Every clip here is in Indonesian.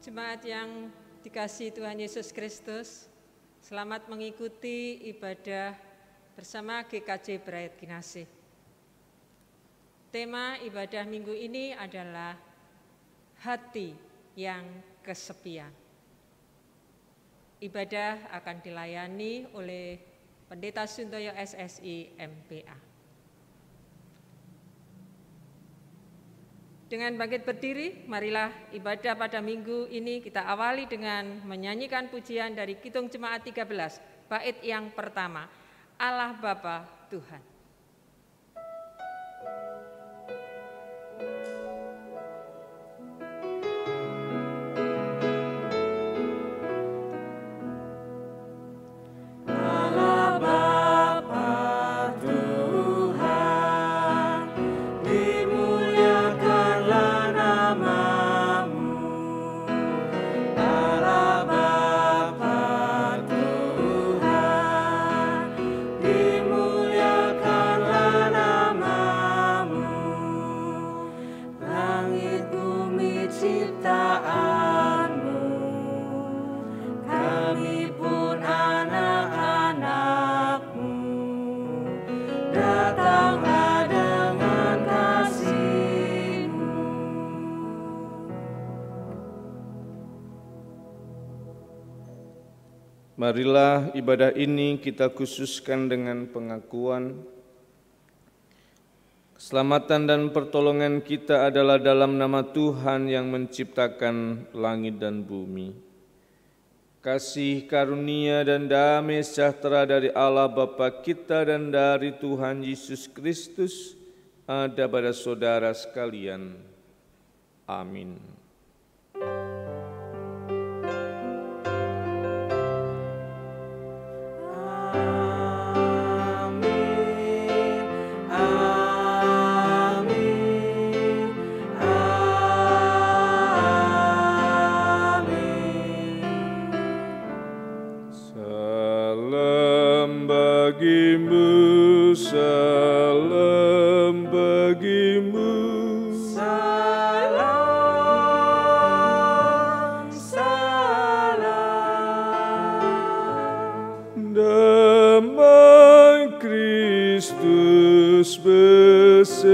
Jemaat yang dikasihi Tuhan Yesus Kristus, selamat mengikuti ibadah bersama GKJ Brayat Kinasih. Tema ibadah minggu ini adalah hati yang kesepian. Ibadah akan dilayani oleh Pendeta Suntoyo SSI MPA. Dengan bangkit berdiri, marilah ibadah pada minggu ini kita awali dengan menyanyikan pujian dari Kidung Jemaat 13, bait yang pertama, Allah Bapa Tuhan. Marilah ibadah ini kita khususkan dengan pengakuan keselamatan dan pertolongan kita adalah dalam nama Tuhan yang menciptakan langit dan bumi. Kasih karunia dan damai sejahtera dari Allah Bapa kita dan dari Tuhan Yesus Kristus ada pada saudara sekalian. Amin. Salam bagimu, salam, salam. Damai Kristus besertamu.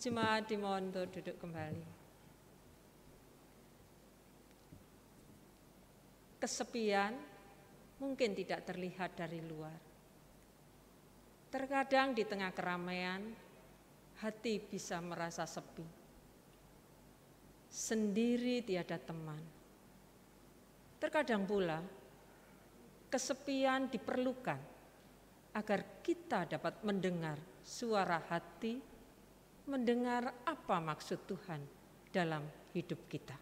Jemaat dimohon untuk duduk kembali. Kesepian mungkin tidak terlihat dari luar. Terkadang di tengah keramaian, hati bisa merasa sepi. Sendiri tiada teman. Terkadang pula, kesepian diperlukan agar kita dapat mendengar suara hati, mendengar apa maksud Tuhan dalam hidup kita.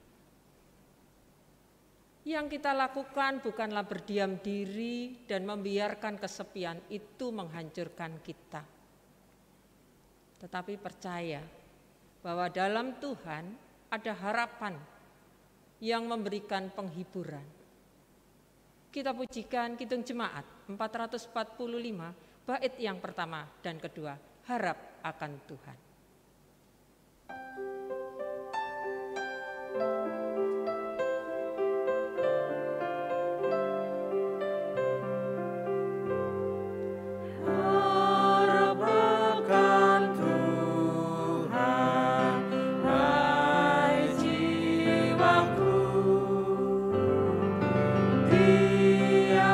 Yang kita lakukan bukanlah berdiam diri dan membiarkan kesepian itu menghancurkan kita. Tetapi percaya bahwa dalam Tuhan ada harapan yang memberikan penghiburan. Kita pujikan Kidung Jemaat 445, bait yang pertama dan kedua, harap akan Tuhan.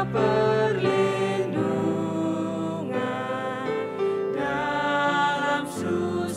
Perlindungan dalam susah.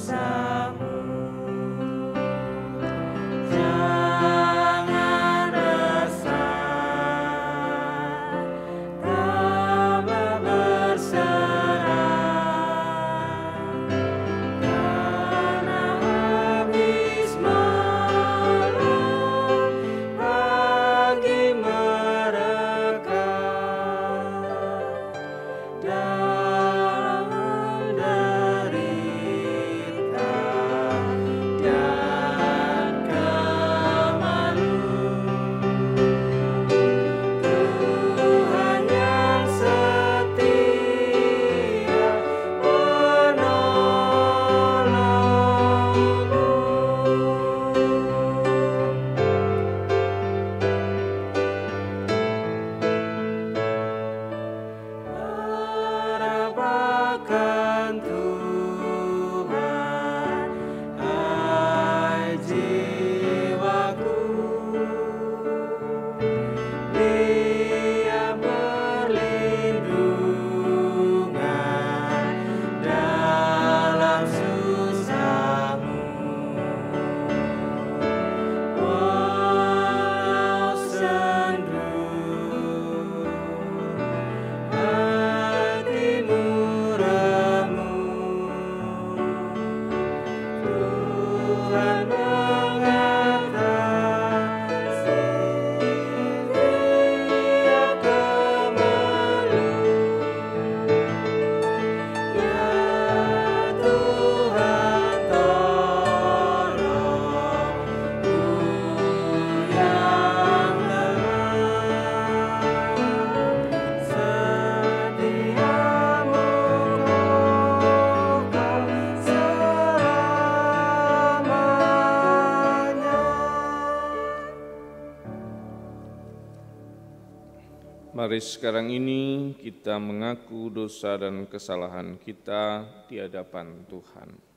Mari sekarang ini kita mengaku dosa dan kesalahan kita di hadapan Tuhan.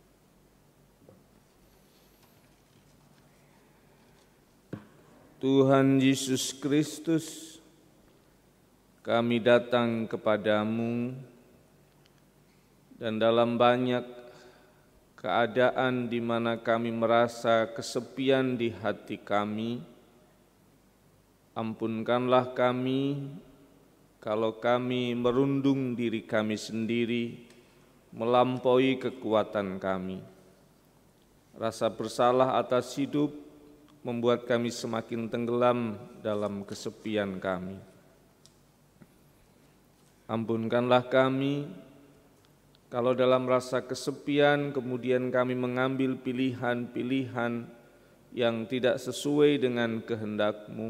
Tuhan Yesus Kristus, kami datang kepadamu dan dalam banyak keadaan di mana kami merasa kesepian di hati kami, ampunkanlah kami kalau kami merundung diri kami sendiri melampaui kekuatan kami. Rasa bersalah atas hidup membuat kami semakin tenggelam dalam kesepian kami. Ampunkanlah kami kalau dalam rasa kesepian kemudian kami mengambil pilihan-pilihan yang tidak sesuai dengan kehendak-Mu,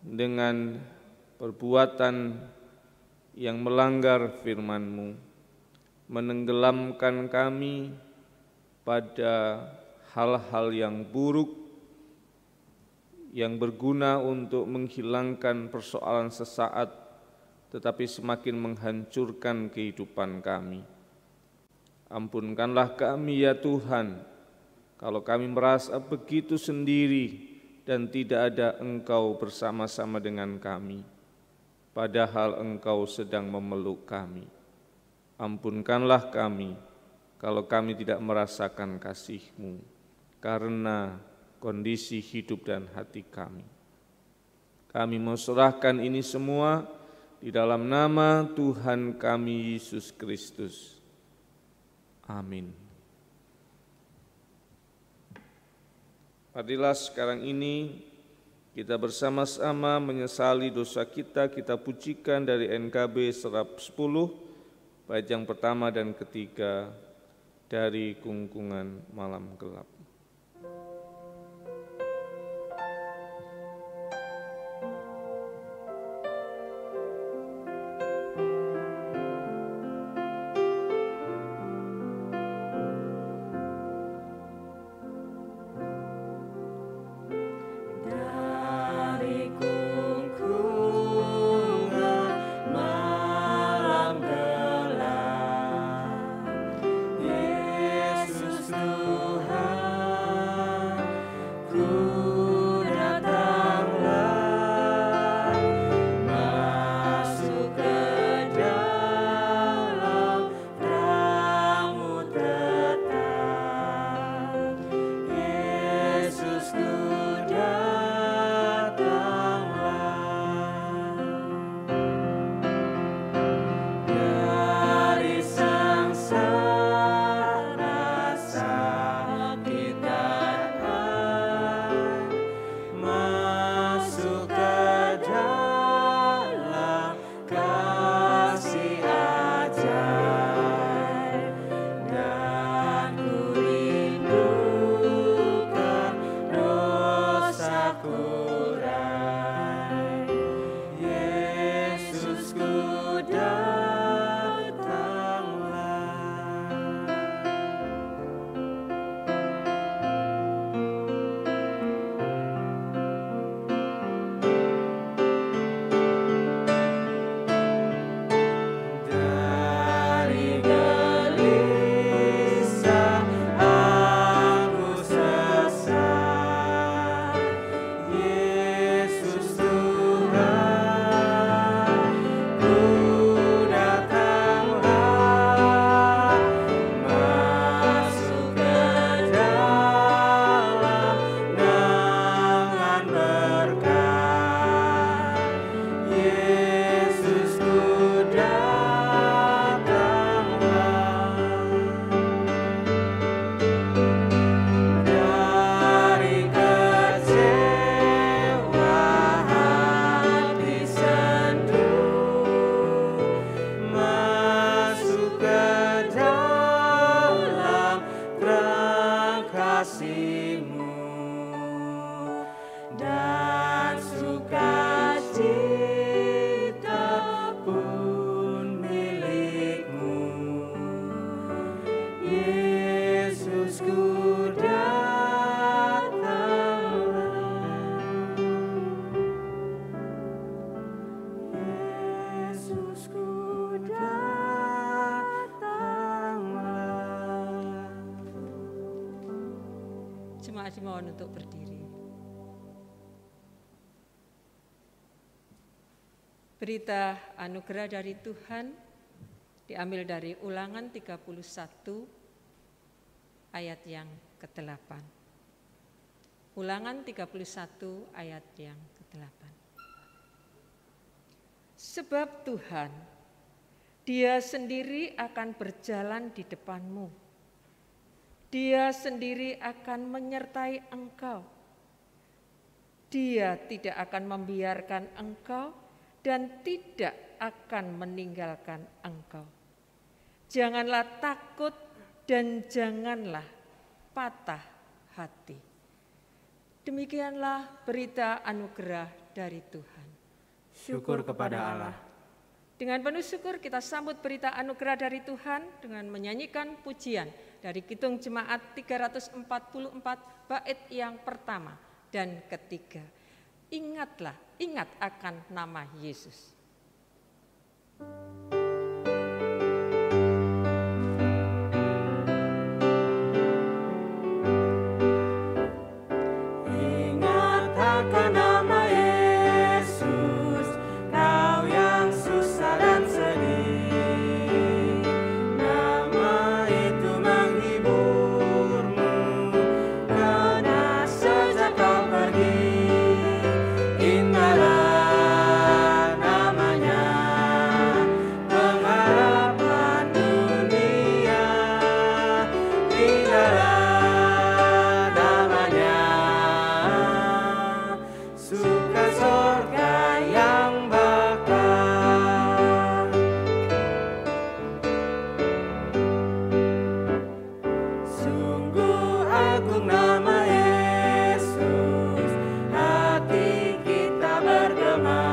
dengan perbuatan yang melanggar firman-Mu, menenggelamkan kami pada hal-hal yang buruk yang berguna untuk menghilangkan persoalan sesaat, tetapi semakin menghancurkan kehidupan kami. Ampunkanlah kami ya Tuhan, kalau kami merasa begitu sendiri dan tidak ada Engkau bersama-sama dengan kami, padahal Engkau sedang memeluk kami. Ampunkanlah kami kalau kami tidak merasakan kasih-Mu karena kondisi hidup dan hati kami. Kami mau serahkan ini semua di dalam nama Tuhan kami Yesus Kristus. Amin. Marilah sekarang ini kita bersama-sama menyesali dosa kita pujikan dari NKB Serap 10, bait yang pertama dan ketiga dari Kungkungan Malam Gelap. dimohon untuk berdiri. Berita anugerah dari Tuhan diambil dari Ulangan 31 ayat yang ke-8. Ulangan 31 ayat yang ke-8. Sebab Tuhan, Dia sendiri akan berjalan di depanmu. Dia sendiri akan menyertai engkau. Dia tidak akan membiarkan engkau dan tidak akan meninggalkan engkau. Janganlah takut dan janganlah patah hati. Demikianlah berita anugerah dari Tuhan. Syukur kepada Allah. Dengan penuh syukur kita sambut berita anugerah dari Tuhan dengan menyanyikan pujian dari Kidung Jemaat 344 bait yang pertama dan ketiga. Ingatlah, ingat akan nama Yesus. Ingat akan nama Yesus, kau yang susah dan sedih. Nama itu menghiburmu, karena sejak kau pergi. Ingatlah namanya, pengharapan dunia. Ingatlah namanya, suka surga yang bakal. Sungguh agung nama Yesus, hati kita bergema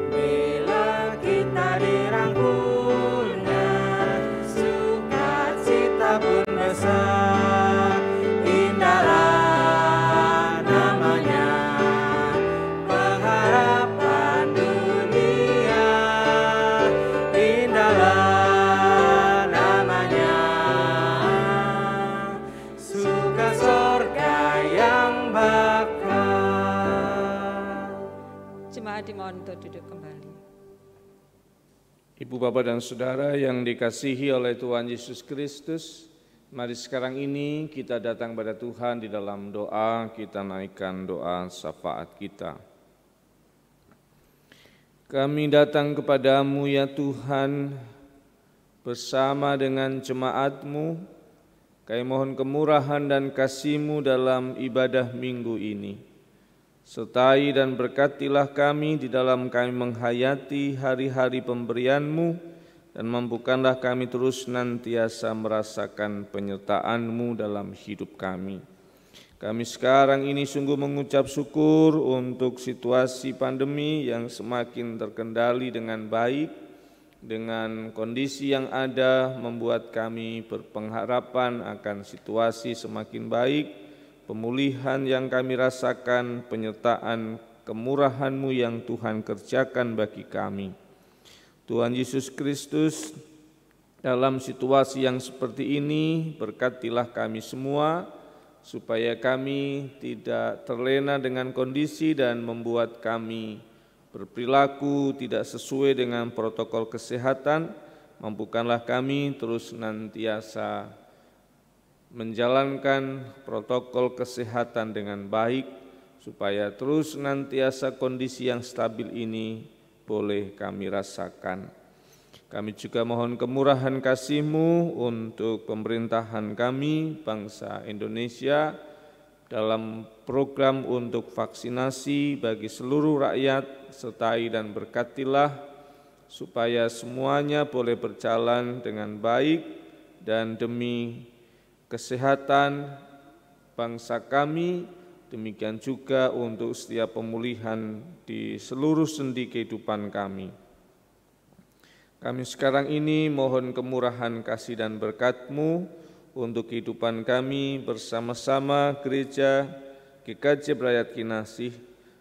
bila kita dirangkulnya, sukacita pun besar. Indahlah namanya, pengharapan dunia. Indahlah namanya, suka surga yang bakal. Jemaat dimohon untuk duduk kembali. Ibu, Bapak, dan Saudara yang dikasihi oleh Tuhan Yesus Kristus, mari sekarang ini kita datang pada Tuhan di dalam doa, kita naikkan doa syafaat kita. Kami datang kepadamu ya Tuhan, bersama dengan jemaat-Mu, kami mohon kemurahan dan kasih-Mu dalam ibadah minggu ini. Sertai dan berkatilah kami di dalam kami menghayati hari-hari pemberian-Mu, dan mampukanlah kami terus nantiasa merasakan penyertaan-Mu dalam hidup kami. Kami sekarang ini sungguh mengucap syukur untuk situasi pandemi yang semakin terkendali dengan baik, dengan kondisi yang ada membuat kami berpengharapan akan situasi semakin baik, pemulihan yang kami rasakan, penyertaan kemurahan-Mu yang Tuhan kerjakan bagi kami. Tuhan Yesus Kristus, dalam situasi yang seperti ini, berkatilah kami semua, supaya kami tidak terlena dengan kondisi dan membuat kami berperilaku tidak sesuai dengan protokol kesehatan. Mampukanlah kami terus nantiasa menjalankan protokol kesehatan dengan baik, supaya terus nantiasa kondisi yang stabil ini boleh kami rasakan. Kami juga mohon kemurahan kasih-Mu untuk pemerintahan kami, bangsa Indonesia, dalam program untuk vaksinasi bagi seluruh rakyat, sertai dan berkatilah, supaya semuanya boleh berjalan dengan baik dan demi kesehatan bangsa kami, demikian juga untuk setiap pemulihan di seluruh sendi kehidupan kami. Kami sekarang ini mohon kemurahan kasih dan berkat-Mu untuk kehidupan kami bersama-sama gereja GKJ Brayat Kinasih,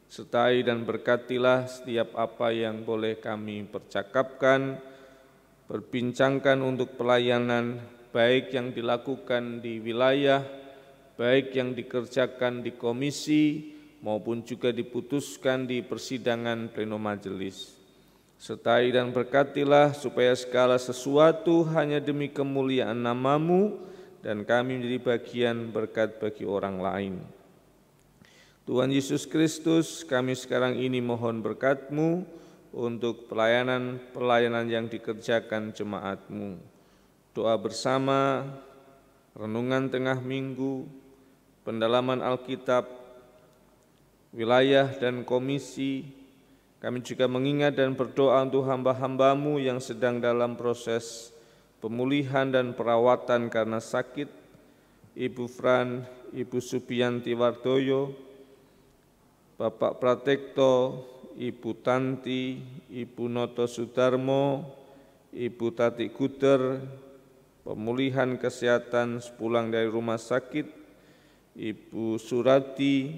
sertai dan berkatilah setiap apa yang boleh kami percakapkan, perbincangkan untuk pelayanan, baik yang dilakukan di wilayah baik yang dikerjakan di komisi maupun juga diputuskan di persidangan pleno majelis. Sertai dan berkatilah supaya segala sesuatu hanya demi kemuliaan nama-Mu dan kami menjadi bagian berkat bagi orang lain. Tuhan Yesus Kristus, kami sekarang ini mohon berkat-Mu untuk pelayanan yang dikerjakan jemaat-Mu. Doa bersama, renungan tengah minggu, pendalaman Alkitab, wilayah dan komisi. Kami juga mengingat dan berdoa untuk hamba-hamba-Mu yang sedang dalam proses pemulihan dan perawatan karena sakit, Ibu Fran, Ibu Subianti Wardoyo, Bapak Pratekto, Ibu Tanti, Ibu Noto Sudarmo, Ibu Tati Guder, pemulihan kesehatan sepulang dari rumah sakit, Ibu Surati,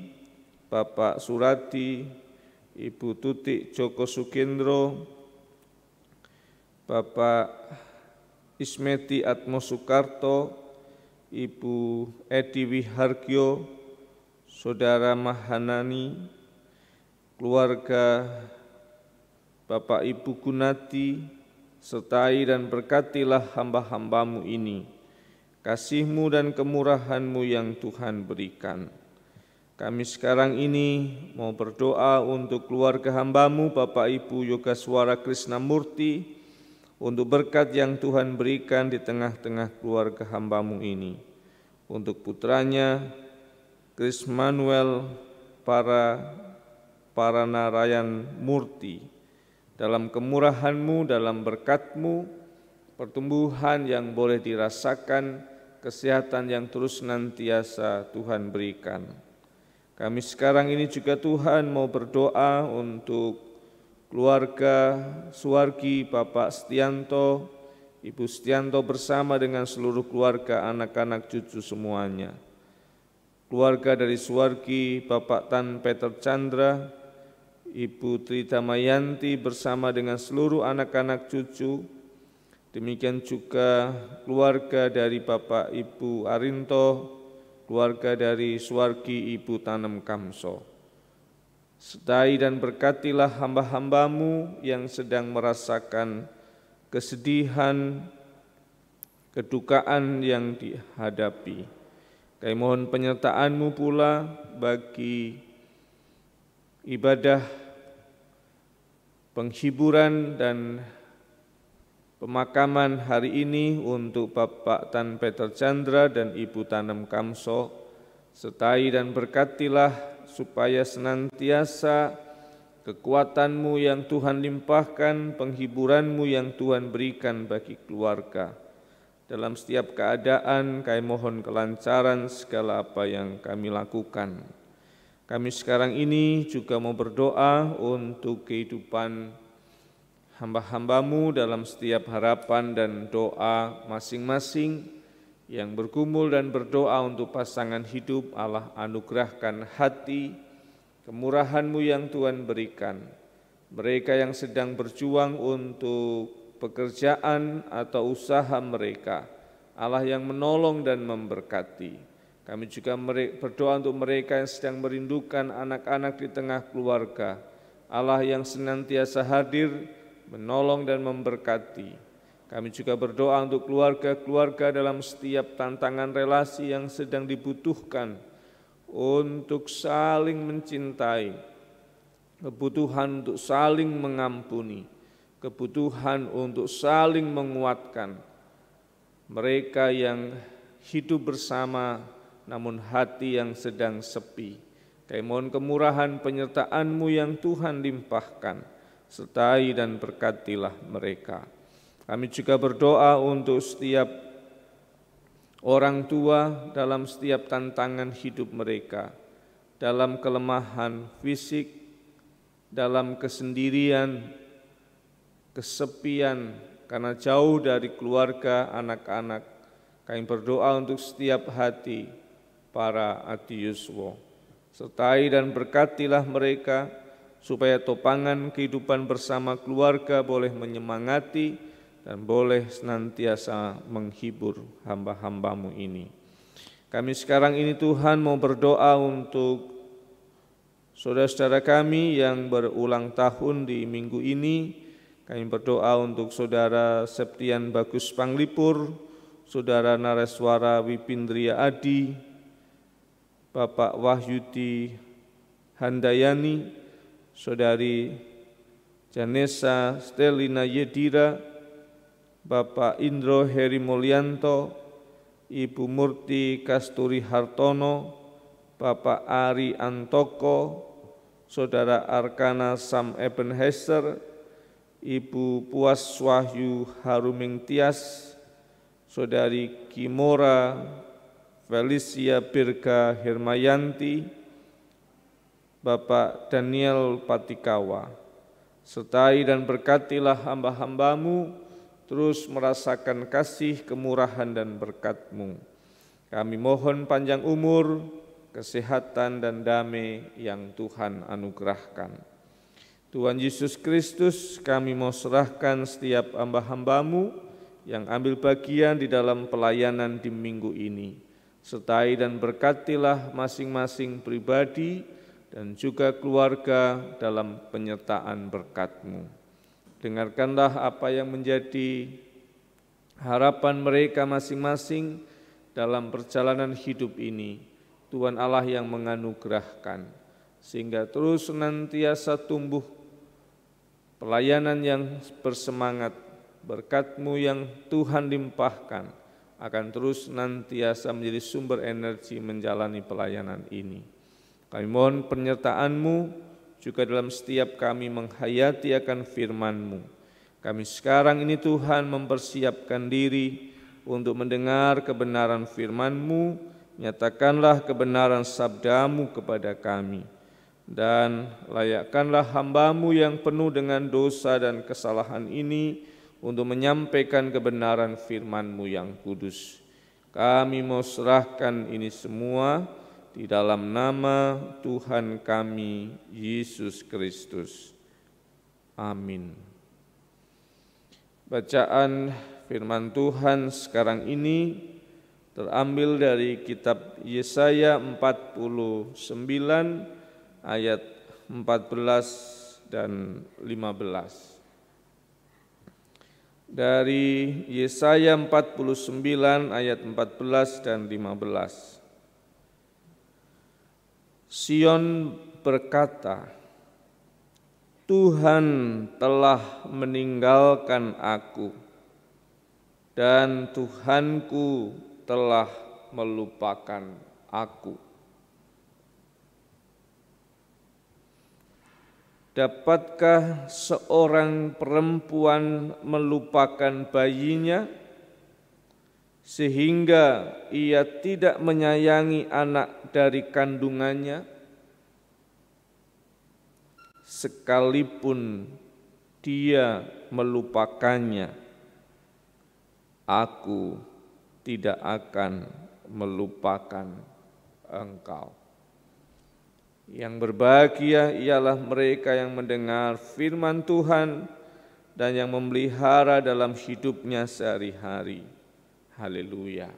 Bapak Surati, Ibu Tutik Joko Sukendro, Bapak Ismeti Atmo Soekarto, Ibu Edi Wihargyo, Saudara Mahanani, keluarga Bapak Ibu Gunati, sertai dan berkatilah hamba-hamba-Mu ini, kasih-Mu dan kemurahan-Mu yang Tuhan berikan. Kami sekarang ini mau berdoa untuk keluarga hamba-Mu, Bapak Ibu Yogaswara Krisnamurti, untuk berkat yang Tuhan berikan di tengah-tengah keluarga hamba-Mu ini. Untuk putranya, Kris Manuel Paranarayan Murti, dalam kemurahan-Mu, dalam berkat-Mu, pertumbuhan yang boleh dirasakan, kesehatan yang terus senantiasa Tuhan berikan. Kami sekarang ini juga Tuhan mau berdoa untuk keluarga Suwargi Bapak Setianto, Ibu Setianto bersama dengan seluruh keluarga, anak-anak, cucu semuanya. Keluarga dari Suwargi Bapak Tan Peter Chandra, Ibu Tri Damayanti bersama dengan seluruh anak-anak cucu. Demikian juga keluarga dari Bapak Ibu Arinto, keluarga dari Suwargi Ibu Tanem Kamso. Sertai dan berkatilah hamba-hamba-Mu yang sedang merasakan kesedihan, kedukaan yang dihadapi. Kami mohon penyertaan-Mu pula bagi ibadah penghiburan dan pemakaman hari ini untuk Bapak Tan Peter Chandra dan Ibu Tanem Kamso. Sertai dan berkatilah supaya senantiasa kekuatan-Mu yang Tuhan limpahkan, penghiburan-Mu yang Tuhan berikan bagi keluarga. Dalam setiap keadaan kami mohon kelancaran segala apa yang kami lakukan. Kami sekarang ini juga mau berdoa untuk kehidupan hamba-hamba-Mu dalam setiap harapan dan doa masing-masing yang bergumul dan berdoa untuk pasangan hidup. Allah anugerahkan hati, kemurahan-Mu yang Tuhan berikan. Mereka yang sedang berjuang untuk pekerjaan atau usaha mereka, Allah yang menolong dan memberkati. Kami juga berdoa untuk mereka yang sedang merindukan anak-anak di tengah keluarga, Allah yang senantiasa hadir, menolong dan memberkati. Kami juga berdoa untuk keluarga-keluarga dalam setiap tantangan relasi yang sedang dibutuhkan untuk saling mencintai, kebutuhan untuk saling mengampuni, kebutuhan untuk saling menguatkan. Mereka yang hidup bersama namun hati yang sedang sepi. Kami mohon kemurahan penyertaan-Mu yang Tuhan limpahkan, sertai dan berkatilah mereka. Kami juga berdoa untuk setiap orang tua dalam setiap tantangan hidup mereka, dalam kelemahan fisik, dalam kesendirian, kesepian karena jauh dari keluarga, anak-anak. Kami berdoa untuk setiap hati para adiuswo. Sertai dan berkatilah mereka supaya topangan kehidupan bersama keluarga boleh menyemangati dan boleh senantiasa menghibur hamba-hamba-Mu ini. Kami sekarang ini Tuhan mau berdoa untuk saudara-saudara kami yang berulang tahun di minggu ini. Kami berdoa untuk Saudara Septian Bagus Panglipur, Saudara Nareswara Wipindria Adi, Bapak Wahyudi Handayani, Saudari Janesa Stelina Yedira, Bapak Indro Heri Mulyanto, Ibu Murti Kasturi Hartono, Bapak Ari Antoko, Saudara Arkana Sam Ebenheser, Ibu Puas Wahyu Haruming Tias, Saudari Kimora Felicia Birga Hermayanti, Bapak Daniel Patikawa. Sertai dan berkatilah hamba-hambamu terus merasakan kasih, kemurahan dan berkat-Mu. Kami mohon panjang umur, kesehatan dan damai yang Tuhan anugerahkan. Tuhan Yesus Kristus, kami mau serahkan setiap hamba-hambamu yang ambil bagian di dalam pelayanan di minggu ini. Sertai dan berkatilah masing-masing pribadi dan juga keluarga dalam penyertaan berkat-Mu. Dengarkanlah apa yang menjadi harapan mereka masing-masing dalam perjalanan hidup ini. Tuhan Allah yang menganugerahkan, sehingga terus senantiasa tumbuh pelayanan yang bersemangat, berkat-Mu yang Tuhan limpahkan akan terus senantiasa menjadi sumber energi menjalani pelayanan ini. Kami mohon penyertaan-Mu juga dalam setiap kami menghayati akan firman-Mu. Kami sekarang ini Tuhan mempersiapkan diri untuk mendengar kebenaran firman-Mu, nyatakanlah kebenaran sabda-Mu kepada kami. Dan layakkanlah hamba-Mu yang penuh dengan dosa dan kesalahan ini untuk menyampaikan kebenaran firman-Mu yang kudus. Kami mau serahkan ini semua di dalam nama Tuhan kami, Yesus Kristus. Amin. Bacaan firman Tuhan sekarang ini terambil dari kitab Yesaya 49 ayat 14 dan 15. Dari Yesaya 49 ayat 14 dan 15. Sion berkata, Tuhan telah meninggalkan aku, dan Tuhanku telah melupakan aku. Dapatkah seorang perempuan melupakan bayinya, sehingga ia tidak menyayangi anak dari kandungannya, sekalipun dia melupakannya, aku tidak akan melupakan engkau. Yang berbahagia ialah mereka yang mendengar firman Tuhan dan yang memelihara dalam hidupnya sehari-hari. Haleluya.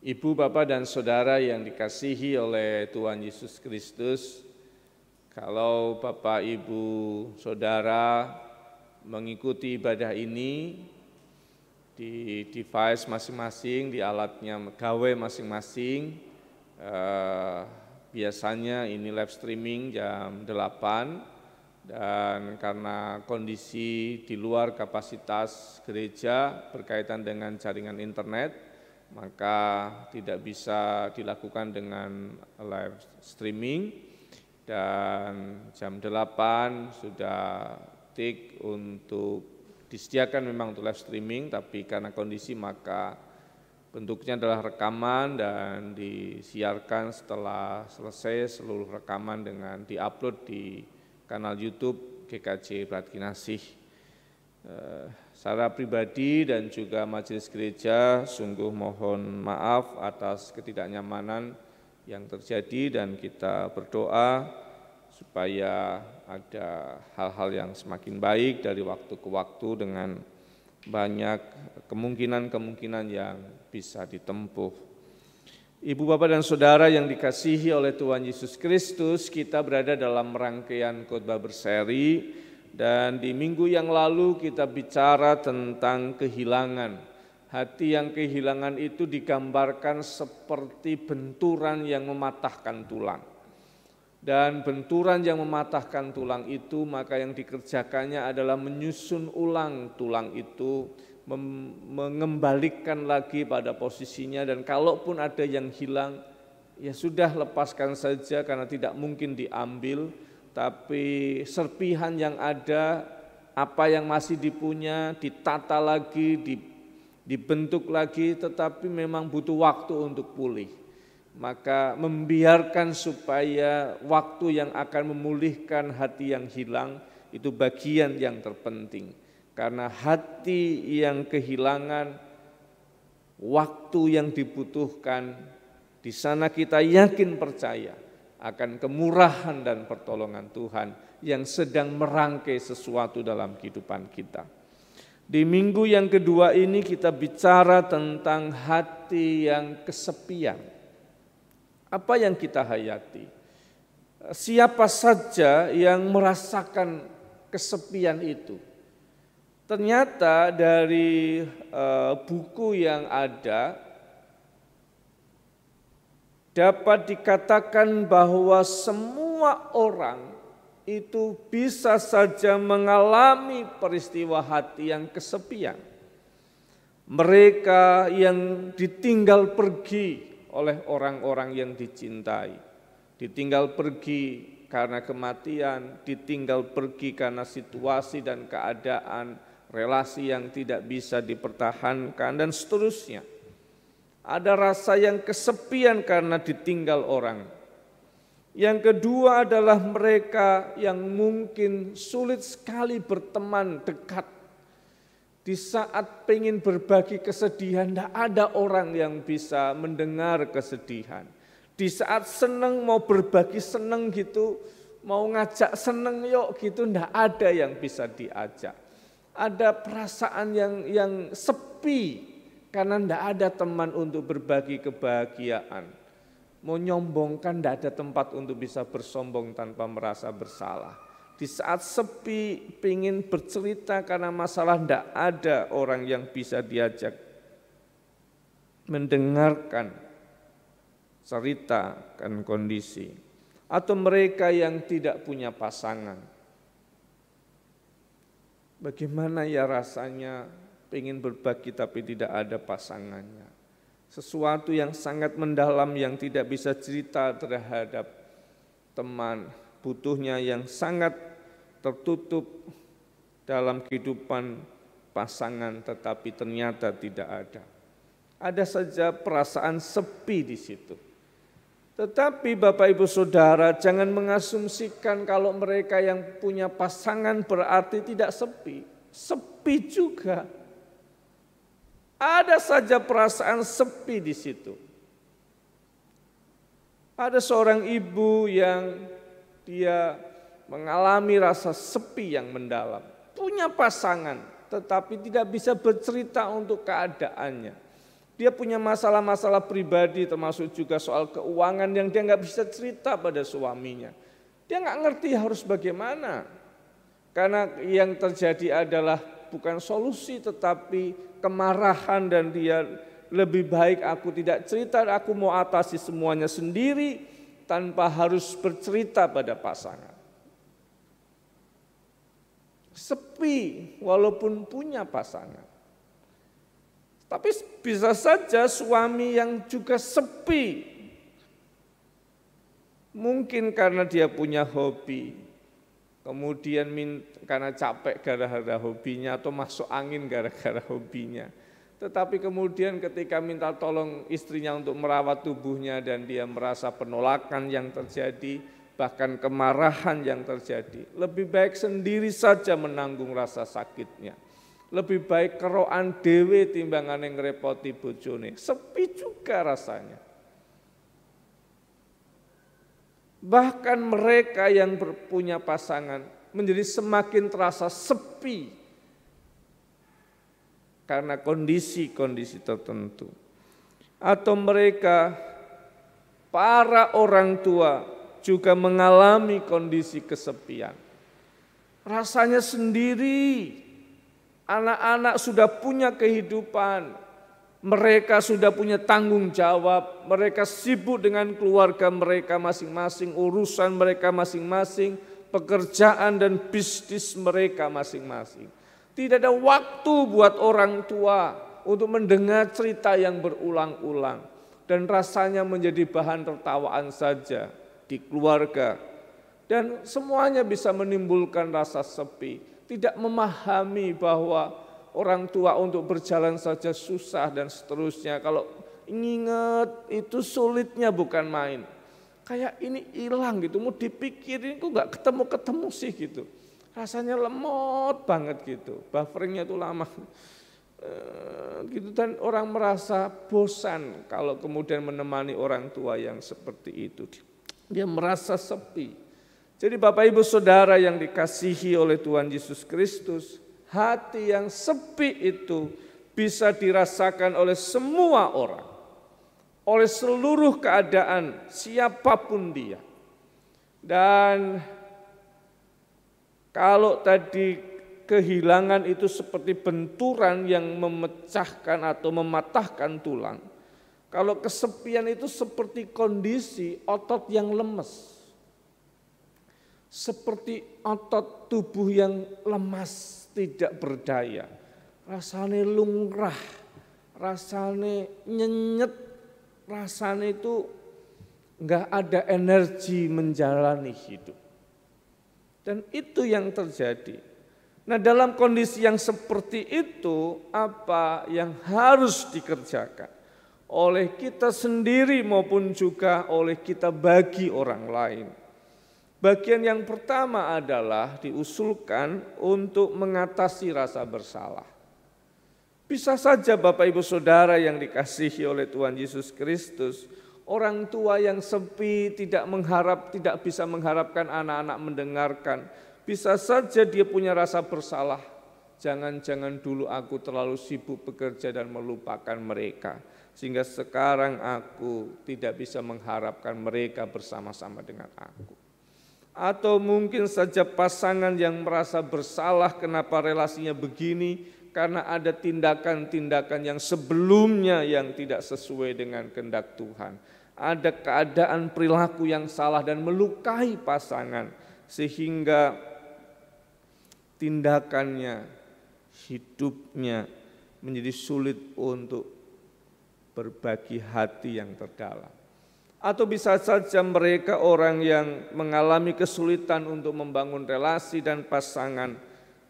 Ibu, Bapak, dan Saudara yang dikasihi oleh Tuhan Yesus Kristus, kalau Bapak, Ibu, Saudara mengikuti ibadah ini di device masing-masing, di alatnya gawe masing-masing, biasanya ini live streaming jam 8, dan karena kondisi di luar kapasitas gereja berkaitan dengan jaringan internet, maka tidak bisa dilakukan dengan live streaming, dan jam 8 sudah tik untuk disediakan memang untuk live streaming, tapi karena kondisi maka Bentuknya adalah rekaman dan disiarkan setelah selesai seluruh rekaman dengan diupload di kanal YouTube GKJ Bratkinasih. Secara pribadi dan juga majelis gereja sungguh mohon maaf atas ketidaknyamanan yang terjadi dan kita berdoa supaya ada hal-hal yang semakin baik dari waktu ke waktu dengan banyak kemungkinan-kemungkinan yang bisa ditempuh. Ibu, bapak, dan saudara yang dikasihi oleh Tuhan Yesus Kristus, kita berada dalam rangkaian khotbah berseri dan di minggu yang lalu kita bicara tentang kehilangan. Hati yang kehilangan itu digambarkan seperti benturan yang mematahkan tulang. Dan benturan yang mematahkan tulang itu, maka yang dikerjakannya adalah menyusun ulang tulang itu, mengembalikan lagi pada posisinya, dan kalaupun ada yang hilang, ya sudah lepaskan saja karena tidak mungkin diambil, tapi serpihan yang ada, apa yang masih dipunya, ditata lagi, dibentuk lagi, tetapi memang butuh waktu untuk pulih. Maka membiarkan supaya waktu yang akan memulihkan hati yang hilang itu bagian yang terpenting. Karena hati yang kehilangan, waktu yang dibutuhkan, di sana kita yakin percaya akan kemurahan dan pertolongan Tuhan yang sedang merangkai sesuatu dalam kehidupan kita. Di minggu yang kedua ini kita bicara tentang hati yang kesepian. Apa yang kita hayati? Siapa saja yang merasakan kesepian itu? Ternyata dari buku yang ada dapat dikatakan bahwa semua orang itu bisa saja mengalami peristiwa hati yang kesepian. Mereka yang ditinggal pergi oleh orang-orang yang dicintai, ditinggal pergi karena kematian, ditinggal pergi karena situasi dan keadaan, relasi yang tidak bisa dipertahankan, dan seterusnya. Ada rasa yang kesepian karena ditinggal orang. Yang kedua adalah mereka yang mungkin sulit sekali berteman dekat. Di saat pengen berbagi kesedihan, tidak ada orang yang bisa mendengar kesedihan. Di saat senang mau berbagi senang gitu, mau ngajak senang yuk gitu, tidak ada yang bisa diajak. Ada perasaan yang sepi karena tidak ada teman untuk berbagi kebahagiaan. Mau nyombongkan, tidak ada tempat untuk bisa bersombong tanpa merasa bersalah. Di saat sepi, pengen bercerita karena masalah, tidak ada orang yang bisa diajak mendengarkan cerita dan kondisi. Atau mereka yang tidak punya pasangan. Bagaimana ya rasanya pengen berbagi tapi tidak ada pasangannya. Sesuatu yang sangat mendalam yang tidak bisa cerita terhadap teman, butuhnya yang sangat tertutup dalam kehidupan pasangan, tetapi ternyata tidak ada. Ada saja perasaan sepi di situ. Tetapi Bapak Ibu Saudara, jangan mengasumsikan kalau mereka yang punya pasangan berarti tidak sepi. Sepi juga. Ada saja perasaan sepi di situ. Ada seorang ibu yang dia mengalami rasa sepi yang mendalam. Punya pasangan, tetapi tidak bisa bercerita untuk keadaannya. Dia punya masalah-masalah pribadi, termasuk juga soal keuangan yang dia nggak bisa cerita pada suaminya. Dia nggak ngerti harus bagaimana. Karena yang terjadi adalah bukan solusi, tetapi kemarahan, dan dia lebih baik aku tidak cerita, aku mau atasi semuanya sendiri tanpa harus bercerita pada pasangan. Sepi walaupun punya pasangan. Tapi bisa saja suami yang juga sepi. Mungkin karena dia punya hobi, kemudian karena capek gara-gara hobinya atau masuk angin gara-gara hobinya. Tetapi kemudian ketika minta tolong istrinya untuk merawat tubuhnya dan dia merasa penolakan yang terjadi, bahkan kemarahan yang terjadi, lebih baik sendiri saja menanggung rasa sakitnya. Lebih baik kerokan dewe timbangane ngrepoti bojone. Sepi juga rasanya. Bahkan mereka yang punya pasangan menjadi semakin terasa sepi karena kondisi-kondisi tertentu. Atau mereka, para orang tua juga mengalami kondisi kesepian. Rasanya sendiri, anak-anak sudah punya kehidupan, mereka sudah punya tanggung jawab, mereka sibuk dengan keluarga mereka masing-masing, urusan mereka masing-masing, pekerjaan dan bisnis mereka masing-masing. Tidak ada waktu buat orang tua untuk mendengar cerita yang berulang-ulang dan rasanya menjadi bahan tertawaan saja di keluarga. Dan semuanya bisa menimbulkan rasa sepi, tidak memahami bahwa orang tua untuk berjalan saja susah dan seterusnya. Kalau ingat itu sulitnya bukan main. Kayak ini hilang gitu, mau dipikirin kok gak ketemu-ketemu sih gitu. Rasanya lemot banget gitu, bufferingnya itu lama gitu, dan orang merasa bosan kalau kemudian menemani orang tua yang seperti itu. Dia merasa sepi. Jadi Bapak Ibu Saudara yang dikasihi oleh Tuhan Yesus Kristus, hati yang sepi itu bisa dirasakan oleh semua orang, oleh seluruh keadaan siapapun dia. Dan kalau tadi kehilangan itu seperti benturan yang memecahkan atau mematahkan tulang, kalau kesepian itu seperti kondisi otot yang lemes, seperti otot tubuh yang lemas, tidak berdaya, rasanya lungrah, rasanya nyenyet, rasanya itu enggak ada energi menjalani hidup. Dan itu yang terjadi. Nah, dalam kondisi yang seperti itu, apa yang harus dikerjakan oleh kita sendiri maupun juga oleh kita bagi orang lain? Bagian yang pertama adalah diusulkan untuk mengatasi rasa bersalah. Bisa saja Bapak Ibu Saudara yang dikasihi oleh Tuhan Yesus Kristus, orang tua yang sepi tidak bisa mengharapkan anak-anak mendengarkan. Bisa saja dia punya rasa bersalah. Jangan-jangan dulu aku terlalu sibuk bekerja dan melupakan mereka, sehingga sekarang aku tidak bisa mengharapkan mereka bersama-sama dengan aku. Atau mungkin saja pasangan yang merasa bersalah kenapa relasinya begini, karena ada tindakan-tindakan yang sebelumnya yang tidak sesuai dengan kehendak Tuhan. Ada keadaan perilaku yang salah dan melukai pasangan, sehingga tindakannya, hidupnya menjadi sulit untuk berbagi hati yang terdalam. Atau bisa saja mereka orang yang mengalami kesulitan untuk membangun relasi dan pasangan,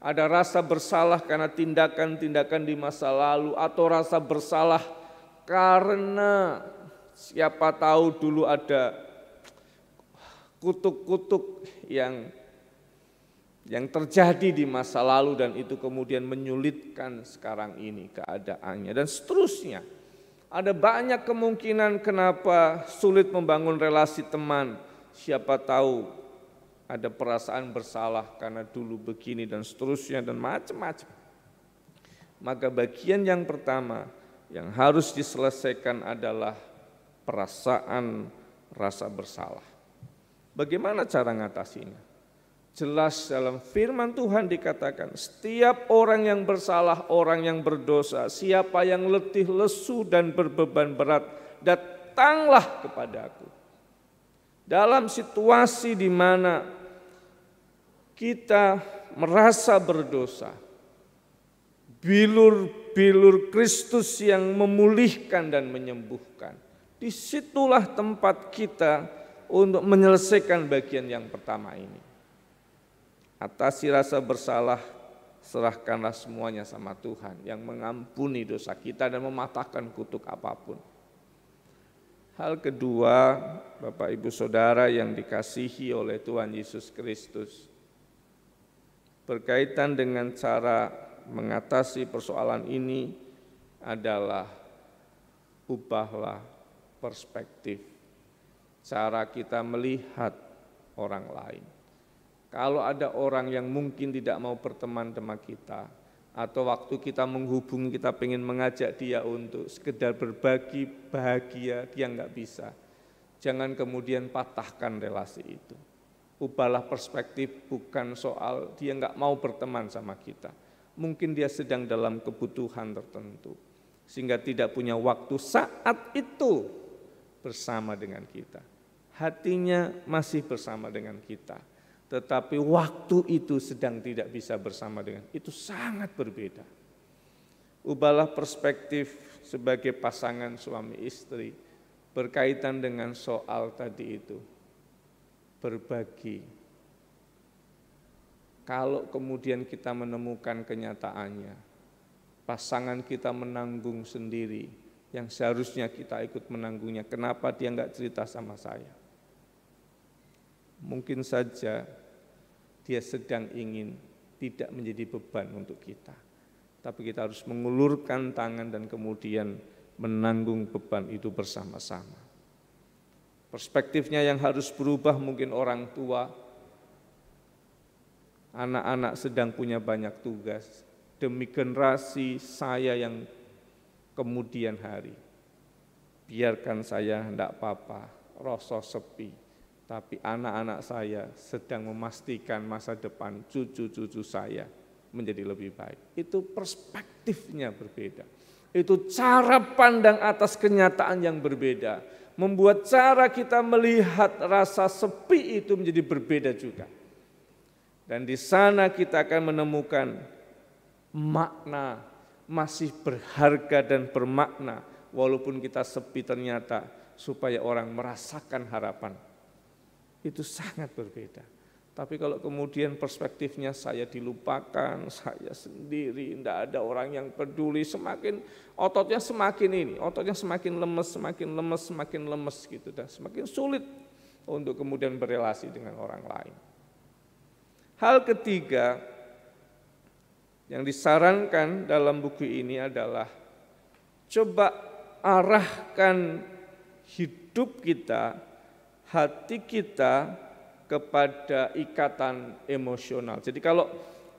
ada rasa bersalah karena tindakan-tindakan di masa lalu, atau rasa bersalah karena siapa tahu dulu ada kutuk-kutuk yang terjadi di masa lalu dan itu kemudian menyulitkan sekarang ini keadaannya dan seterusnya. Ada banyak kemungkinan kenapa sulit membangun relasi teman. Siapa tahu ada perasaan bersalah karena dulu begini dan seterusnya dan macam-macam. Maka bagian yang pertama yang harus diselesaikan adalah perasaan rasa bersalah. Bagaimana cara ngatasinya? Jelas dalam firman Tuhan dikatakan, setiap orang yang bersalah, orang yang berdosa, siapa yang letih, lesu dan berbeban berat, datanglah kepadaku. Dalam situasi di mana kita merasa berdosa, bilur-bilur Kristus yang memulihkan dan menyembuhkan, disitulah tempat kita untuk menyelesaikan bagian yang pertama ini. Atasi rasa bersalah serahkanlah semuanya sama Tuhan yang mengampuni dosa kita dan mematahkan kutuk apapun. Hal kedua, Bapak Ibu Saudara yang dikasihi oleh Tuhan Yesus Kristus, berkaitan dengan cara mengatasi persoalan ini adalah ubahlah perspektif, cara kita melihat orang lain. Kalau ada orang yang mungkin tidak mau berteman sama kita, atau waktu kita menghubungi, kita pengen mengajak dia untuk sekedar berbagi bahagia, dia enggak bisa. Jangan kemudian patahkan relasi itu. Ubahlah perspektif, bukan soal dia enggak mau berteman sama kita. Mungkin dia sedang dalam kebutuhan tertentu, sehingga tidak punya waktu saat itu bersama dengan kita. Hatinya masih bersama dengan kita, tetapi waktu itu sedang tidak bisa bersama dengan, itu sangat berbeda. Ubahlah perspektif sebagai pasangan suami istri berkaitan dengan soal tadi itu, berbagi. Kalau kemudian kita menemukan kenyataannya, pasangan kita menanggung sendiri, yang seharusnya kita ikut menanggungnya, kenapa dia enggak cerita sama saya? Mungkin saja dia sedang ingin tidak menjadi beban untuk kita. Tapi kita harus mengulurkan tangan dan kemudian menanggung beban itu bersama-sama. Perspektifnya yang harus berubah, mungkin orang tua, anak-anak sedang punya banyak tugas, demi generasi saya yang kemudian hari. Biarkan saya enggak apa-apa, rasa sepi. Tapi anak-anak saya sedang memastikan masa depan cucu-cucu saya menjadi lebih baik. Itu perspektifnya berbeda. Itu cara pandang atas kenyataan yang berbeda. Membuat cara kita melihat rasa sepi itu menjadi berbeda juga. Dan di sana kita akan menemukan makna masih berharga dan bermakna. Walaupun kita sepi ternyata supaya orang merasakan harapan. Itu sangat berbeda. Tapi kalau kemudian perspektifnya saya dilupakan, saya sendiri, tidak ada orang yang peduli, ototnya semakin lemes gitu, dan semakin sulit untuk kemudian berelasi dengan orang lain. Hal ketiga yang disarankan dalam buku ini adalah coba arahkan hidup kita, hati kita kepada ikatan emosional. Jadi kalau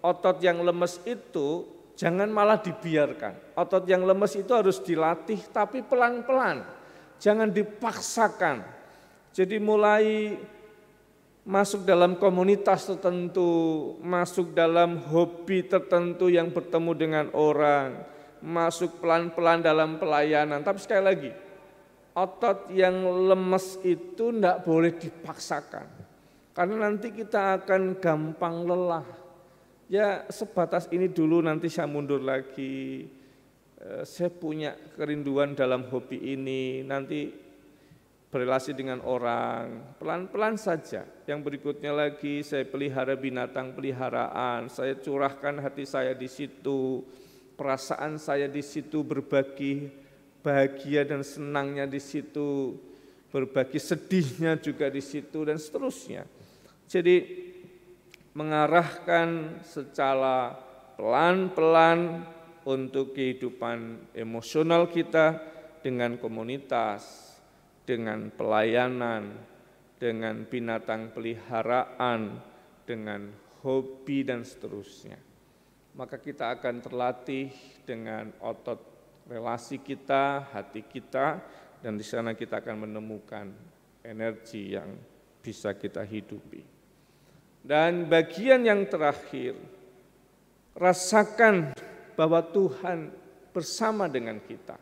otot yang lemes itu jangan malah dibiarkan. Otot yang lemes itu harus dilatih tapi pelan-pelan. Jangan dipaksakan. Jadi mulai masuk dalam komunitas tertentu, masuk dalam hobi tertentu yang bertemu dengan orang, masuk pelan-pelan dalam pelayanan. Tapi sekali lagi, otot yang lemes itu tidak boleh dipaksakan, karena nanti kita akan gampang lelah. Ya sebatas ini dulu, nanti saya mundur lagi, saya punya kerinduan dalam hobi ini, nanti berelasi dengan orang, pelan-pelan saja. Yang berikutnya lagi, saya pelihara binatang peliharaan, saya curahkan hati saya di situ, perasaan saya di situ, berbagi bahagia dan senangnya di situ, berbagi sedihnya juga di situ, dan seterusnya. Jadi mengarahkan secara pelan-pelan untuk kehidupan emosional kita dengan komunitas, dengan pelayanan, dengan binatang peliharaan, dengan hobi dan seterusnya. Maka kita akan terlatih dengan otot relasi kita, hati kita, dan di sana kita akan menemukan energi yang bisa kita hidupi. Dan bagian yang terakhir, rasakan bahwa Tuhan bersama dengan kita.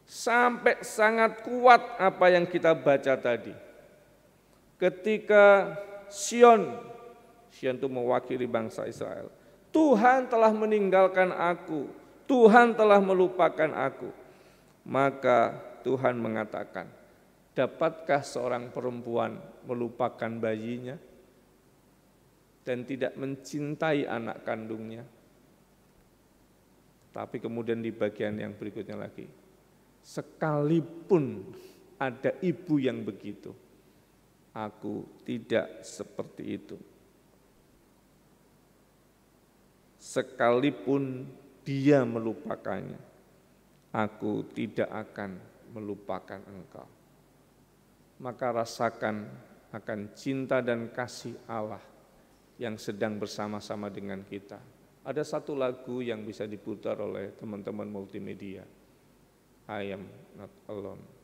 Sampai sangat kuat apa yang kita baca tadi. Ketika Sion itu mewakili bangsa Israel, Tuhan telah meninggalkan aku, Tuhan telah melupakan aku. Maka Tuhan mengatakan, dapatkah seorang perempuan melupakan bayinya dan tidak mencintai anak kandungnya? Tapi kemudian di bagian yang berikutnya lagi, sekalipun ada ibu yang begitu, aku tidak seperti itu. Sekalipun dia melupakannya, aku tidak akan melupakan engkau. Maka rasakan akan cinta dan kasih Allah yang sedang bersama-sama dengan kita. Ada satu lagu yang bisa diputar oleh teman-teman multimedia, I Am Not Alone.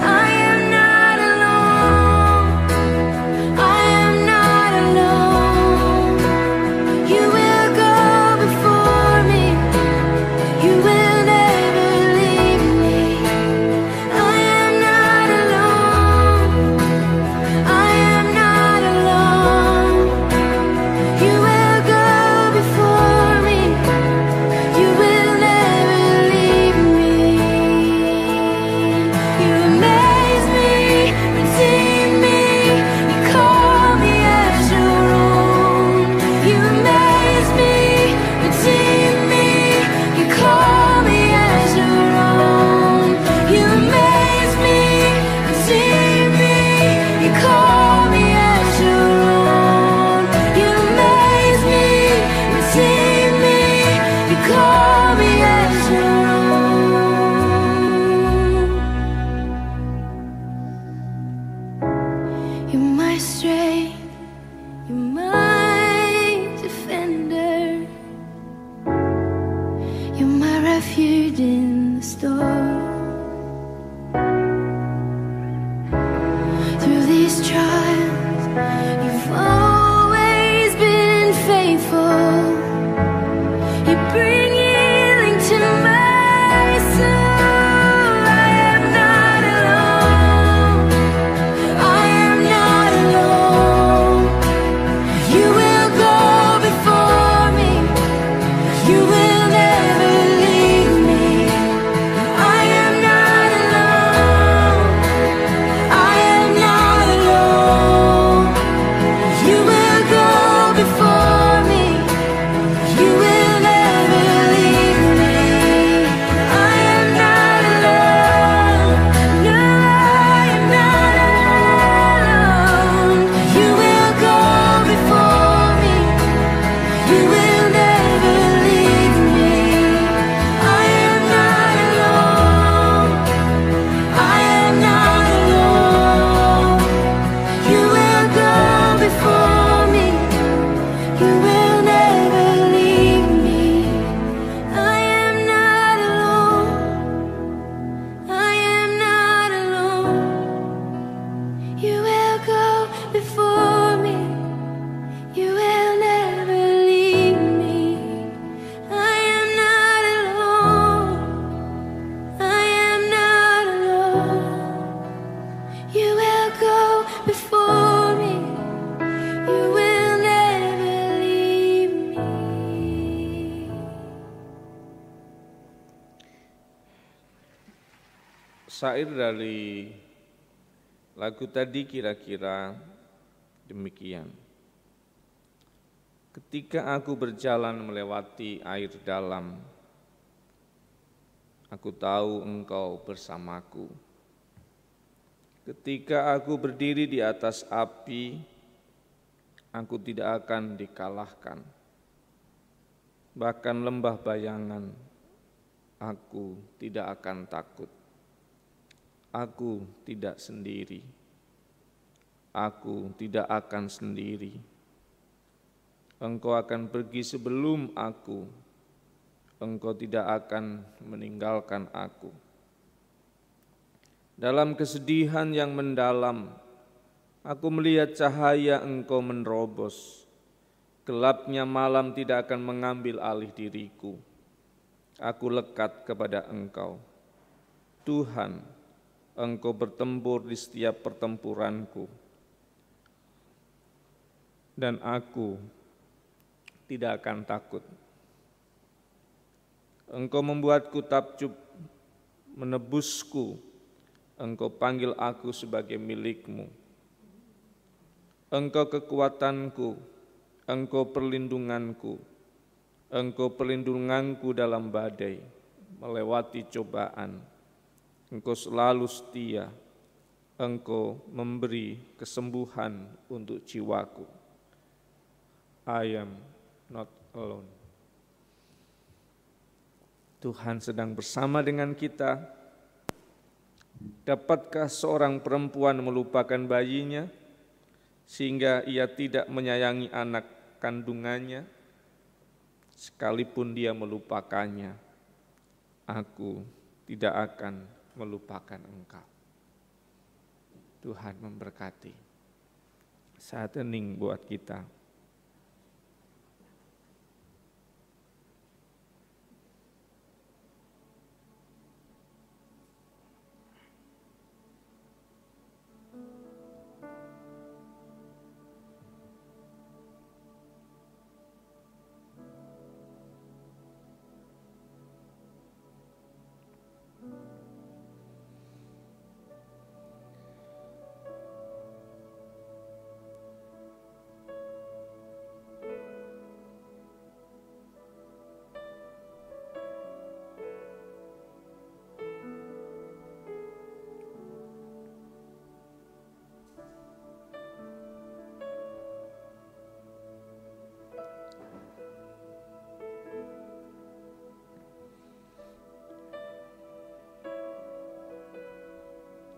I am Syair dari lagu tadi kira-kira demikian. Ketika aku berjalan melewati air dalam, aku tahu Engkau bersamaku. Ketika aku berdiri di atas api, aku tidak akan dikalahkan. Bahkan lembah bayangan, aku tidak akan takut. Aku tidak sendiri. Aku tidak akan sendiri. Engkau akan pergi sebelum aku. Engkau tidak akan meninggalkan aku. Dalam kesedihan yang mendalam, aku melihat cahaya Engkau menerobos. Gelapnya malam tidak akan mengambil alih diriku. Aku lekat kepada Engkau. Tuhan, Engkau bertempur di setiap pertempuranku, dan aku tidak akan takut. Engkau membuatku takjub, menebusku, Engkau panggil aku sebagai milik-Mu. Engkau kekuatanku, Engkau perlindunganku, Engkau perlindunganku dalam badai, melewati cobaan. Engkau selalu setia, Engkau memberi kesembuhan untuk jiwaku. I am not alone. Tuhan sedang bersama dengan kita. Dapatkah seorang perempuan melupakan bayinya, sehingga ia tidak menyayangi anak kandungannya? Sekalipun dia melupakannya, aku tidak akan melupakan Engkau. Tuhan memberkati. Saat hening buat kita.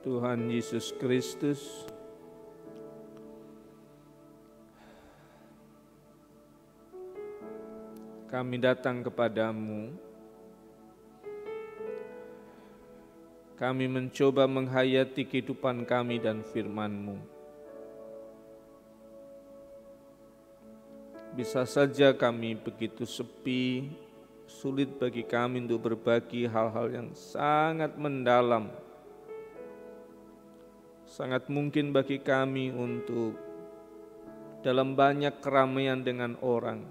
Tuhan Yesus Kristus, kami datang kepadamu, kami mencoba menghayati kehidupan kami dan firman-Mu. Bisa saja kami begitu sepi, sulit bagi kami untuk berbagi hal-hal yang sangat mendalam. Sangat mungkin bagi kami untuk dalam banyak keramaian dengan orang,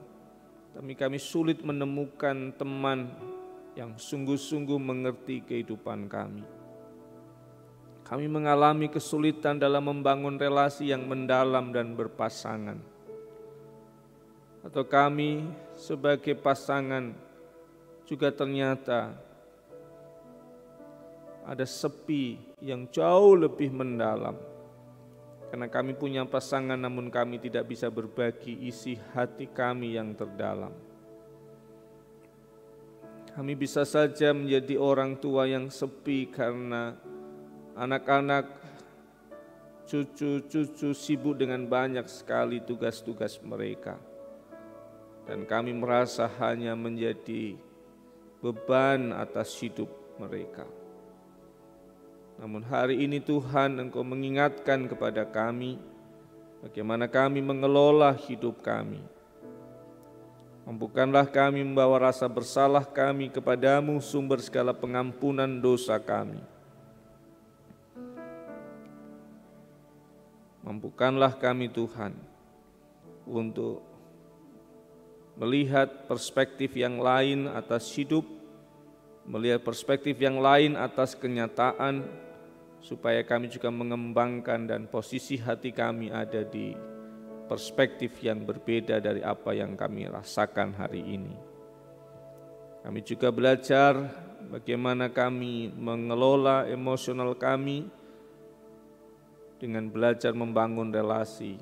tapi kami sulit menemukan teman yang sungguh-sungguh mengerti kehidupan kami. Kami mengalami kesulitan dalam membangun relasi yang mendalam dan berpasangan. Atau kami sebagai pasangan juga ternyata ada sepi yang jauh lebih mendalam. Karena kami punya pasangan namun kami tidak bisa berbagi isi hati kami yang terdalam. Kami bisa saja menjadi orang tua yang sepi karena anak-anak, cucu-cucu sibuk dengan banyak sekali tugas-tugas mereka. Dan kami merasa hanya menjadi beban atas hidup mereka. Namun hari ini Tuhan, Engkau mengingatkan kepada kami bagaimana kami mengelola hidup kami. Mampukanlah kami membawa rasa bersalah kami kepadamu, sumber segala pengampunan dosa kami. Mampukanlah kami Tuhan untuk melihat perspektif yang lain atas hidup melihat perspektif yang lain atas kenyataan, supaya kami juga mengembangkan dan posisi hati kami ada di perspektif yang berbeda dari apa yang kami rasakan hari ini. Kami juga belajar bagaimana kami mengelola emosional kami dengan belajar membangun relasi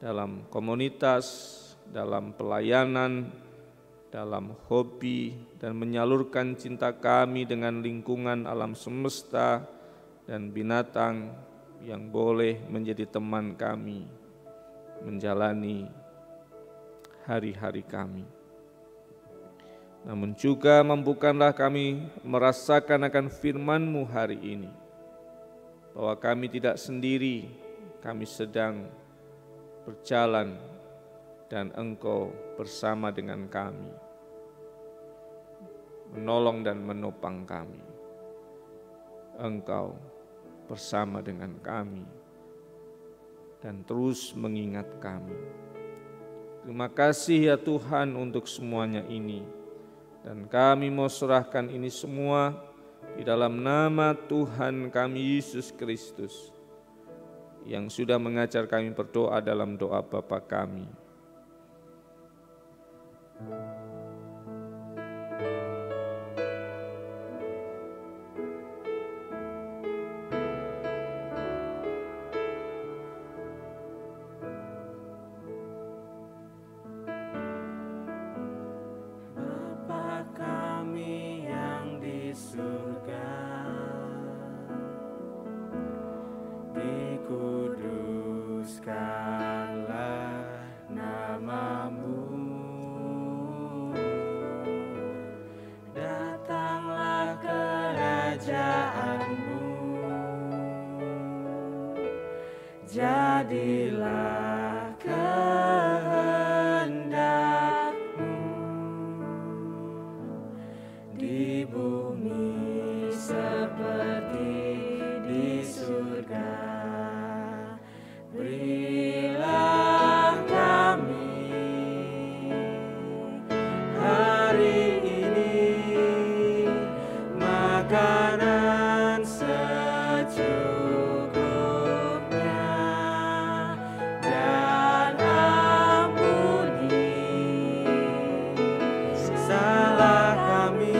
dalam komunitas, dalam pelayanan, dalam hobi, dan menyalurkan cinta kami dengan lingkungan alam semesta dan binatang yang boleh menjadi teman kami menjalani hari-hari kami. Namun juga mampukanlah kami merasakan akan firman-Mu hari ini, bahwa kami tidak sendiri, kami sedang berjalan dan Engkau bersama dengan kami, menolong dan menopang kami. Engkau bersama dengan kami dan terus mengingat kami. Terima kasih ya Tuhan untuk semuanya ini, dan kami mau serahkan ini semua di dalam nama Tuhan kami Yesus Kristus, yang sudah mengajar kami berdoa dalam doa Bapa kami. Bapa kami yang di surga, dikuduskanlah nama-Mu, datanglah kerajaan-Mu, jadilah kehendak-Mu di bumi seperti di surga. Berilah kami hari ini makanan secukupnya, dan ampuni salah kami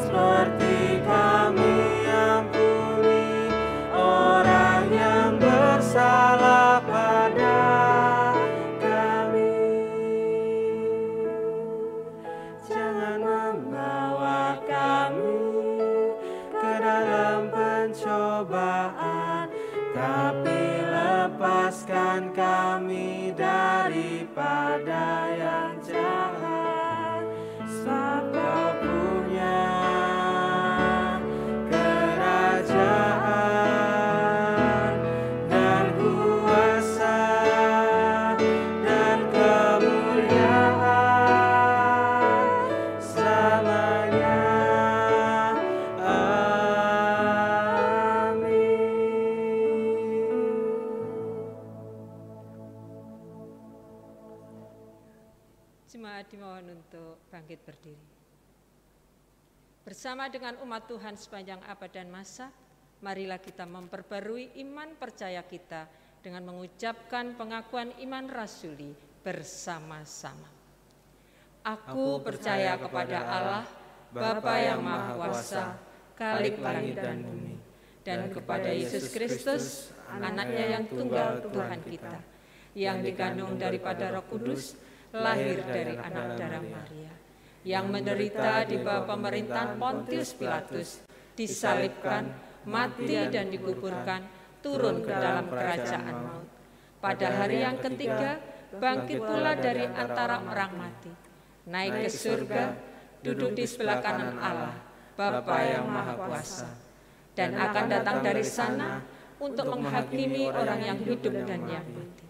seperti kami ampuni orang yang bersalah pada kami. Jangan membawa kami ke dalam pencobaan, tapi lepaskan kami daripada yang jahat. Sebab Kau punya kerajaan dan kuasa dan kemuliaan selamanya. Amin. Jemaat dimohon untuk bangkit berdiri. Bersama dengan umat Tuhan sepanjang abad dan masa, marilah kita memperbarui iman percaya kita dengan mengucapkan pengakuan iman rasuli bersama-sama. Aku percaya kepada Allah, Bapa yang Maha Kuasa, Khalik langit dan bumi, dan kepada Yesus Kristus, Anaknya yang tunggal Tuhan kita, yang dikandung daripada Roh Kudus, lahir dari anak darah Maria, yang menderita di bawah pemerintahan Pontius Pilatus, disalibkan, mati dan dikuburkan, turun ke dalam kerajaan maut. Pada hari yang ketiga, bangkit pula dari antara orang mati, naik ke surga, duduk di sebelah kanan Allah, Bapa yang Maha Kuasa, dan akan datang dari sana untuk menghakimi orang yang hidup dan yang mati.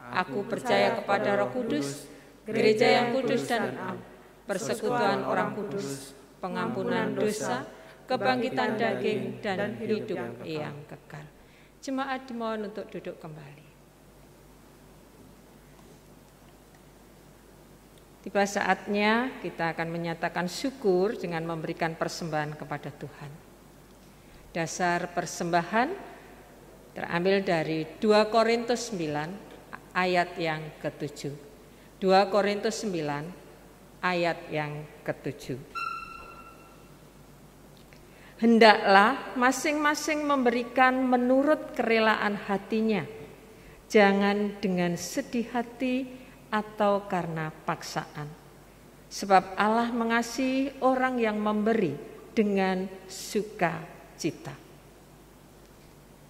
Aku percaya kepada Roh Kudus, gereja yang kudus dan am, persekutuan orang kudus, pengampunan dosa, kebangkitan daging, dan hidup yang kekal. Jemaat dimohon untuk duduk kembali. Tiba saatnya kita akan menyatakan syukur dengan memberikan persembahan kepada Tuhan. Dasar persembahan terambil dari 2 Korintus 9 ayat yang ke-7. 2 Korintus 9 ayat yang ke-7. Hendaklah masing-masing memberikan menurut kerelaan hatinya, jangan dengan sedih hati atau karena paksaan. Sebab Allah mengasihi orang yang memberi dengan sukacita.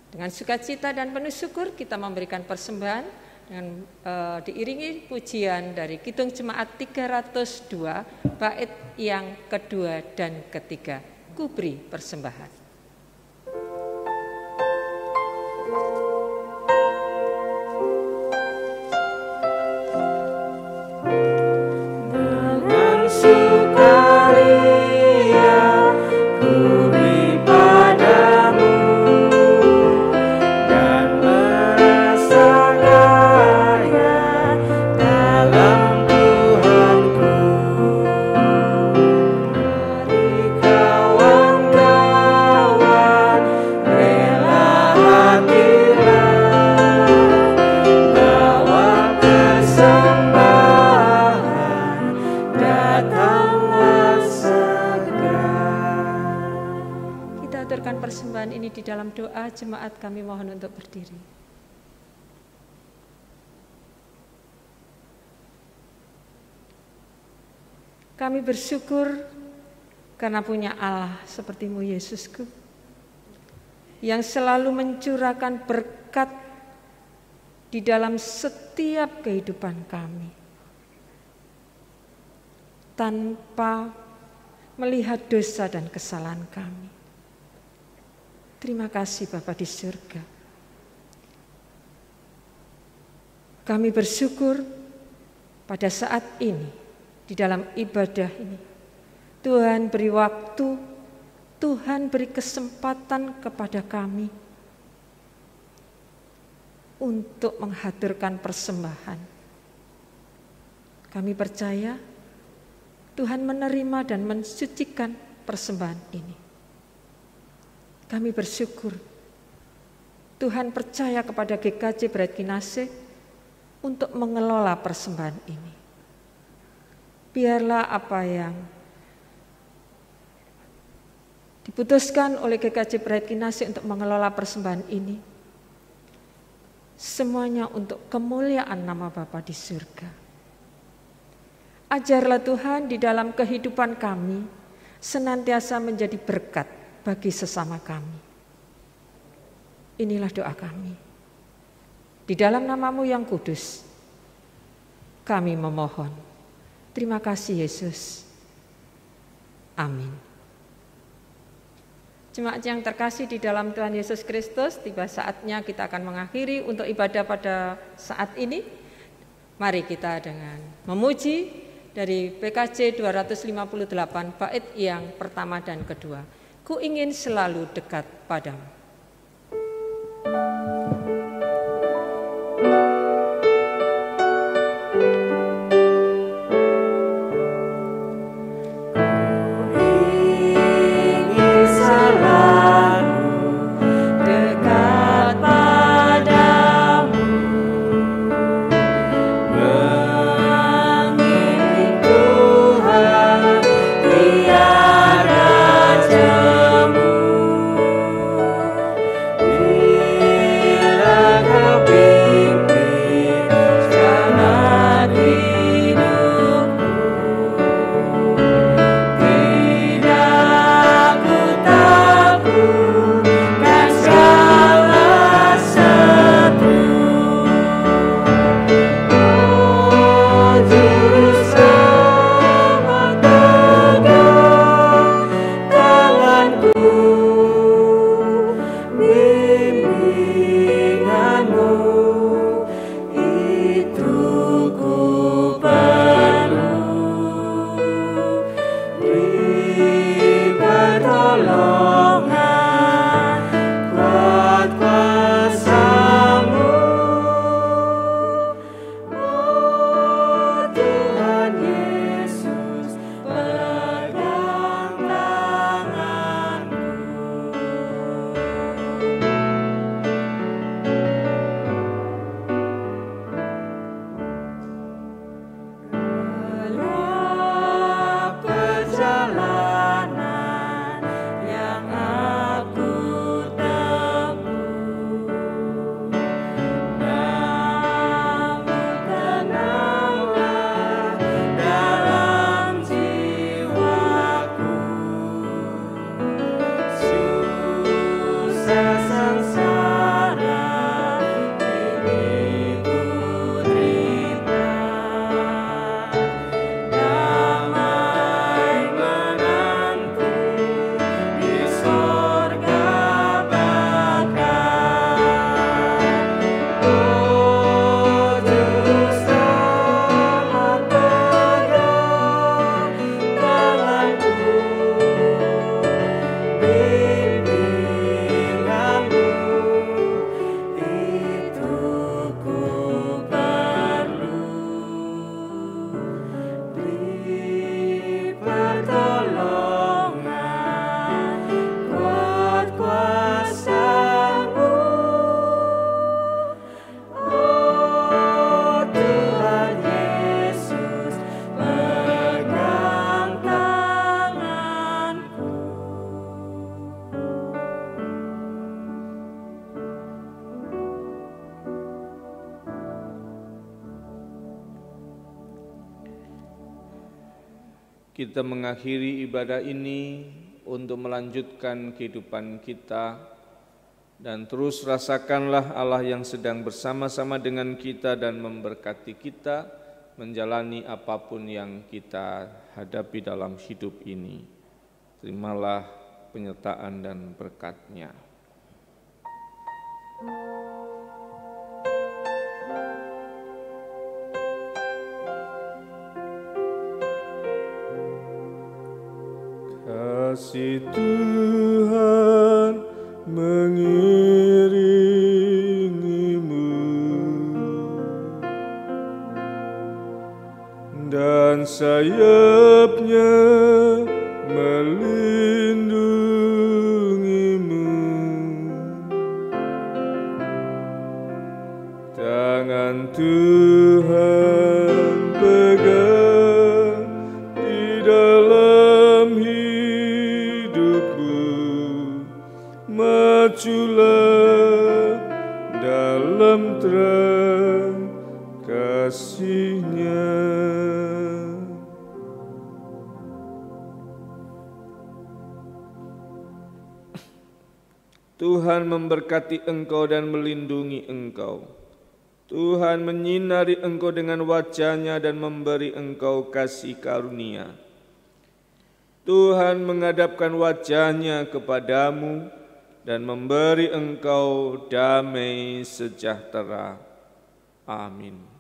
Dengan sukacita dan penuh syukur kita memberikan persembahan dengan diiringi pujian dari Kidung Jemaat 302 bait yang kedua dan ketiga. Ku beri persembahan. Di dalam doa jemaat kami mohon untuk berdiri. Kami bersyukur karena punya Allah seperti-Mu Yesusku, yang selalu mencurahkan berkat di dalam setiap kehidupan kami, tanpa melihat dosa dan kesalahan kami. Terima kasih Bapa di surga. Kami bersyukur pada saat ini, di dalam ibadah ini, Tuhan beri waktu, Tuhan beri kesempatan kepada kami untuk menghaturkan persembahan. Kami percaya Tuhan menerima dan mensucikan persembahan ini. Kami bersyukur Tuhan percaya kepada GKJ Brait Kinasih untuk mengelola persembahan ini. Biarlah apa yang diputuskan oleh GKJ Brait Kinasih untuk mengelola persembahan ini, semuanya untuk kemuliaan nama Bapa di surga. Ajarlah Tuhan di dalam kehidupan kami senantiasa menjadi berkat bagi sesama kami. Inilah doa kami. Di dalam nama-Mu yang kudus, kami memohon. Terima kasih Yesus. Amin. Jemaat yang terkasih di dalam Tuhan Yesus Kristus, tiba saatnya kita akan mengakhiri untuk ibadah pada saat ini. Mari kita dengan memuji dari PKJ 258 bait yang pertama dan kedua. Ku ingin selalu dekat padamu. Ku kita mengakhiri ibadah ini untuk melanjutkan kehidupan kita, dan terus rasakanlah Allah yang sedang bersama-sama dengan kita dan memberkati kita menjalani apapun yang kita hadapi dalam hidup ini. Terimalah penyertaan dan berkat-Nya. Kasih Tuhan mengiringimu dan sayap-Nya melindungimu. Tangan Tuhan pegang di dalam hidupmu, majulah dalam terang kasih-Nya. Tuhan memberkati engkau dan melindungi engkau. Tuhan menyinari engkau dengan wajah-Nya dan memberi engkau kasih karunia. Tuhan menghadapkan wajah-Nya kepadamu dan memberi engkau damai sejahtera. Amin.